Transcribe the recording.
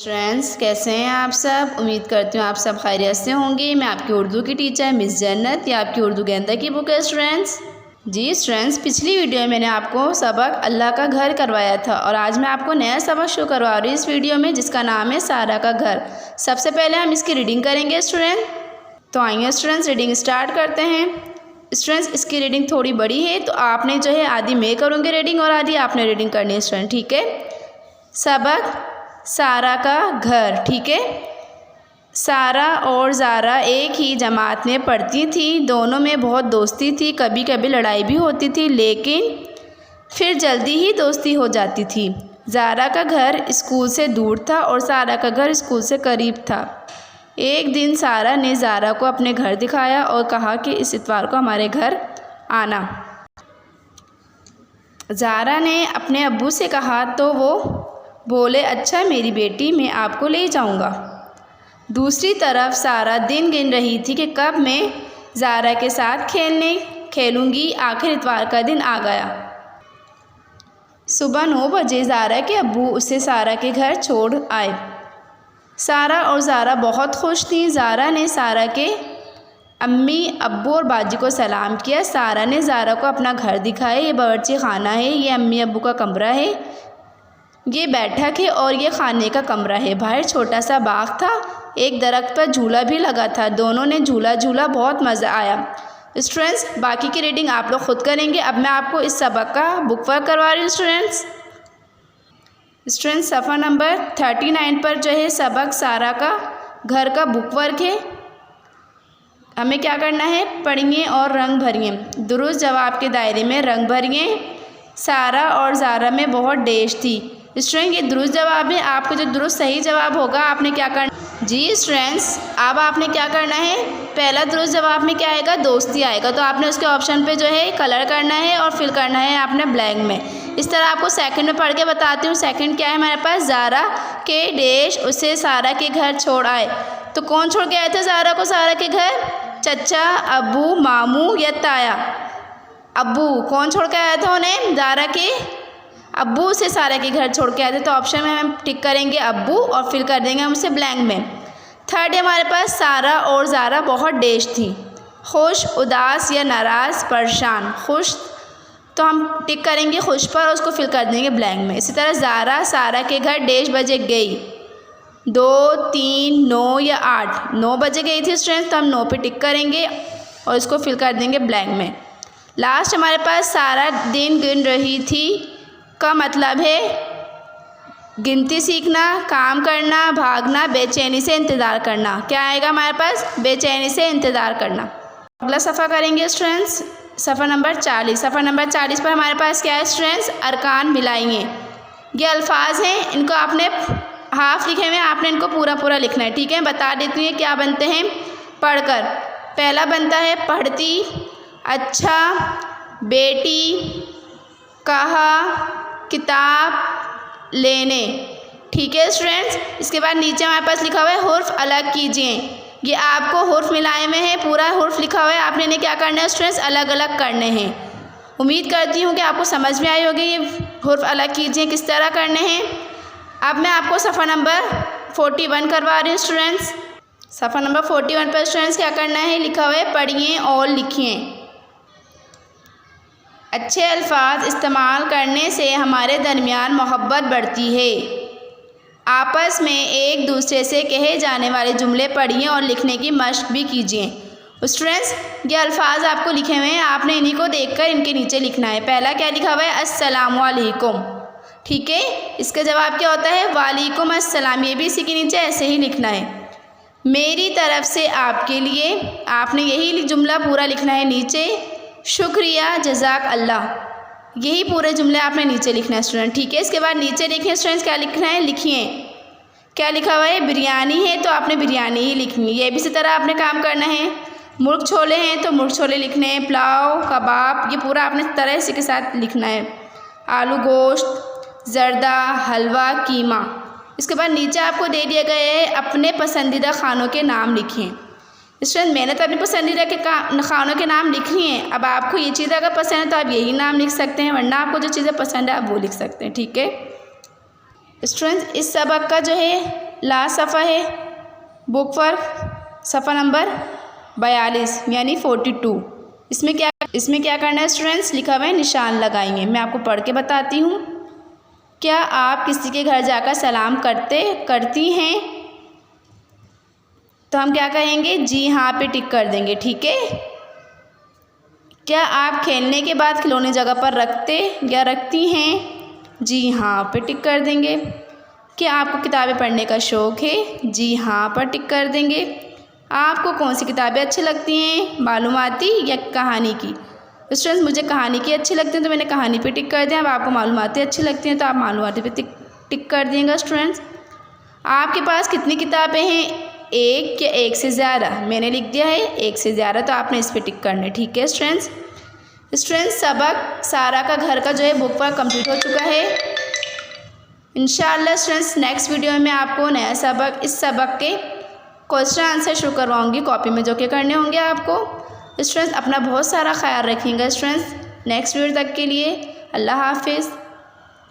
Friends, कैसे हैं आप सब। उम्मीद करती हूँ आप सब खैरियत से होंगे। मैं आपकी उर्दू की टीचर मिस जन्नत या आपकी उर्दू गेंदा की बुक है स्टूडेंट्स। जी स्टूडेंट्स, पिछली वीडियो में मैंने आपको सबक अल्लाह का घर करवाया था और आज मैं आपको नया सबक शुरू करवा रही हूँ इस वीडियो में, जिसका नाम है सारा का घर। सबसे पहले हम इसकी रीडिंग करेंगे स्टूडेंट। तो आइए स्टूडेंट्स रीडिंग स्टार्ट करते हैं। स्टूडेंट्स, इसकी रीडिंग थोड़ी बड़ी है तो आपने जो है आधी मैं करूँगी रीडिंग और आधी आपने रीडिंग करनी है स्टूडेंट, ठीक है। सबक सारा का घर, ठीक है। सारा और ज़ारा एक ही जमात में पढ़ती थी। दोनों में बहुत दोस्ती थी, कभी कभी लड़ाई भी होती थी, लेकिन फिर जल्दी ही दोस्ती हो जाती थी। ज़ारा का घर स्कूल से दूर था और सारा का घर स्कूल से करीब था। एक दिन सारा ने ज़ारा को अपने घर दिखाया और कहा कि इस इतवार को हमारे घर आना। ज़ारा ने अपने अब्बू से कहा तो वो बोले, अच्छा मेरी बेटी, मैं आपको ले जाऊंगा। दूसरी तरफ सारा दिन गिन रही थी कि कब मैं ज़ारा के साथ खेलूंगी। आखिर इतवार का दिन आ गया। सुबह 9 बजे ज़ारा के अब्बू उसे सारा के घर छोड़ आए। सारा और ज़ारा बहुत खुश थी। ज़ारा ने सारा के अम्मी, अब्बू और बाजी को सलाम किया। सारा ने ज़ारा को अपना घर दिखाया। ये बावर्ची खाना है, ये अम्मी अब्बू का कमरा है, ये बैठक है और ये खाने का कमरा है। बाहर छोटा सा बाग था, एक दरख्त पर झूला भी लगा था। दोनों ने झूला, बहुत मज़ा आया। स्टूडेंट्स, बाकी की रीडिंग आप लोग खुद करेंगे। अब मैं आपको इस सबक का बुक वर्क करवा रही हूँ स्टूडेंट्स। सफ़ा नंबर 39 पर जो है सबक सारा का घर का बुक वर्क है। हमें क्या करना है, पढ़िए और रंग भरिए। दुरुस्त जवाब के दायरे में रंग भरिए। सारा और ज़ारा में बहुत डेश थी। स्टूडेंट, ये दुरुस्त जवाब है। आपको जो दुरुस्त सही जवाब होगा आपने क्या करना। जी स्टूडेंट्स, अब आपने क्या करना है, पहला दुरुस्त जवाब में क्या आएगा, दोस्ती आएगा। तो आपने उसके ऑप्शन पे जो है कलर करना है और फिल करना है आपने ब्लैंक में। इस तरह आपको सेकंड में पढ़ के बताती हूँ। सेकंड क्या है हमारे पास, ज़ारा के डेश उसे सारा के घर छोड़ आए। तो कौन छोड़ के आए थे ज़ारा को सारा के घर, चचा, अब्बू, मामू या ताया। अब्बू कौन छोड़ के आया था उन्हें, ज़ारा के अब्बू से सारा के घर छोड़ के आए थे। तो ऑप्शन में हम टिक करेंगे अब्बू और फिल कर देंगे हम उसे ब्लैंक में। थर्ड है हमारे पास, सारा और ज़ारा बहुत डेश थी। खुश, उदास या नाराज़, परेशान। खुश तो हम टिक करेंगे खुश पर और उसको फिल कर देंगे ब्लैंक में। इसी तरह ज़ारा सारा के घर डेश बजे गई, 2, 3, 9 या 8। 9 बजे गई थी स्टूडेंट्स, तो हम 9 पे टिक करेंगे और इसको फिल कर देंगे ब्लैंक में। लास्ट हमारे पास, सारा दिन गिन रही थी का मतलब है गिनती सीखना, काम करना, भागना, बेचैनी से इंतज़ार करना। क्या आएगा हमारे पास, बेचैनी से इंतज़ार करना। अगला सफ़ा करेंगे स्टूडेंट्स, सफ़ा नंबर 40। सफ़ा नंबर 40 पर हमारे पास क्या है स्टूडेंट्स, अरकान मिलाइए। ये अल्फाज हैं, इनको आपने हाफ लिखे हुए हैं, आपने इनको पूरा लिखना है, ठीक है। बता देती हूँ क्या बनते हैं पढ़कर। पहला बनता है पढ़ती, अच्छा, बेटी, कहा, किताब, लेने, ठीक है स्टूडेंट्स। इसके बाद नीचे हमारे पास लिखा हुआ है हुर्फ अलग कीजिए। ये आपको हुर्फ मिलाए में है, पूरा हुर्फ लिखा हुआ है, आपने इन्हें क्या करना है स्टूडेंट्स, अलग अलग करने हैं। उम्मीद करती हूँ कि आपको समझ में आई होगी ये हुर्फ अलग कीजिए किस तरह करने हैं। अब मैं आपको सफ़ा नंबर 41 करवा रही हूँ स्टूडेंट्स। सफ़ा नंबर 41 पर स्टूडेंट्स क्या करना है, लिखा हुआ है पढ़िए और लिखिए। अच्छे अल्फाज इस्तेमाल करने से हमारे दरमियान मोहब्बत बढ़ती है। आपस में एक दूसरे से कहे जाने वाले जुमले पढ़िए और लिखने की मशक भी कीजिए। स्टूडेंट्स, ये अल्फाज आपको लिखे हुए हैं, आपने इन्हीं को देखकर इनके नीचे लिखना है। पहला क्या लिखा हुआ है, अस्सलामु अलैकुम, ठीक है। इसका जवाब क्या होता है, वालेकुम अस्सलाम। ये भी इसी के नीचे ऐसे ही लिखना है। मेरी तरफ से आपके लिए, आपने यही जुमला पूरा लिखना है नीचे। शुक्रिया, जज़ाक अल्लाह, यही पूरे जुमले आपने नीचे लिखना है स्टूडेंट, ठीक है। इसके बाद नीचे देखिए स्टूडेंट्स क्या लिखना है, लिखिए क्या लिखा हुआ है, बिरयानी है तो आपने बिरयानी ही लिखनी है। ये भी इसी तरह आपने काम करना है। मुर्ग छोले हैं तो मुर्ग छोले लिखने हैं। पुलाव, कबाब, ये पूरा आपने तरह इसी के साथ लिखना है। आलू गोश्त, जर्दा, हलवा, कीमा। इसके बाद नीचे आपको दे दिया गया है अपने पसंदीदा खानों के नाम लिखें। स्टूडेंट, मैंने तो अपनी पसंदीदा के खानों के नाम लिख लिए हैं। अब आपको ये चीज़ अगर पसंद है तो आप यही नाम लिख सकते हैं, वरना आपको जो चीज़ें पसंद है आप वो लिख सकते हैं, ठीक है। स्टूडेंट्स, इस सबक का जो है लास्ट सफ़ा है बुक वर्क सफ़ा नंबर 42 यानी 42। इसमें क्या करना है स्टूडेंट्स, लिखा हुआ है निशान लगाएंगे। मैं आपको पढ़ के बताती हूँ। क्या आप किसी के घर जाकर सलाम करती हैं? तो हम क्या कहेंगे, जी हाँ पे टिक कर देंगे, ठीक है। क्या आप खेलने के बाद खिलौने जगह पर रखती हैं? जी हाँ पे टिक कर देंगे। क्या आपको किताबें पढ़ने का शौक़ है? जी हाँ पर टिक कर देंगे। आपको कौन सी किताबें अच्छी लगती हैं, मालूमाती या कहानी की? स्टूडेंट्स मुझे कहानी की अच्छी लगती है तो मैंने कहानी पे टिक कर दिया। अब आपको मालूमाती अच्छी लगती हैं तो आप मालूमाती पे टिक कर दिएगा। स्टूडेंट्स आपके पास कितनी किताबें हैं, एक या एक से ज़्यादा? मैंने लिख दिया है एक से ज़्यादा, तो आपने इस पर टिक करना है, ठीक है स्टूडेंट्स। सबक सारा का घर का जो है बुक वर्क कंप्लीट हो चुका है। इंशाअल्लाह स्टूडेंट्स नेक्स्ट वीडियो में आपको नया सबक, इस सबक के क्वेश्चन आंसर शुरू करवाऊँगी कॉपी में, जो कि करने होंगे आपको। स्टूडेंट्स अपना बहुत सारा ख्याल रखिएगा स्टूडेंट्स। नेक्स्ट वीडियो तक के लिए अल्लाह हाफिज़।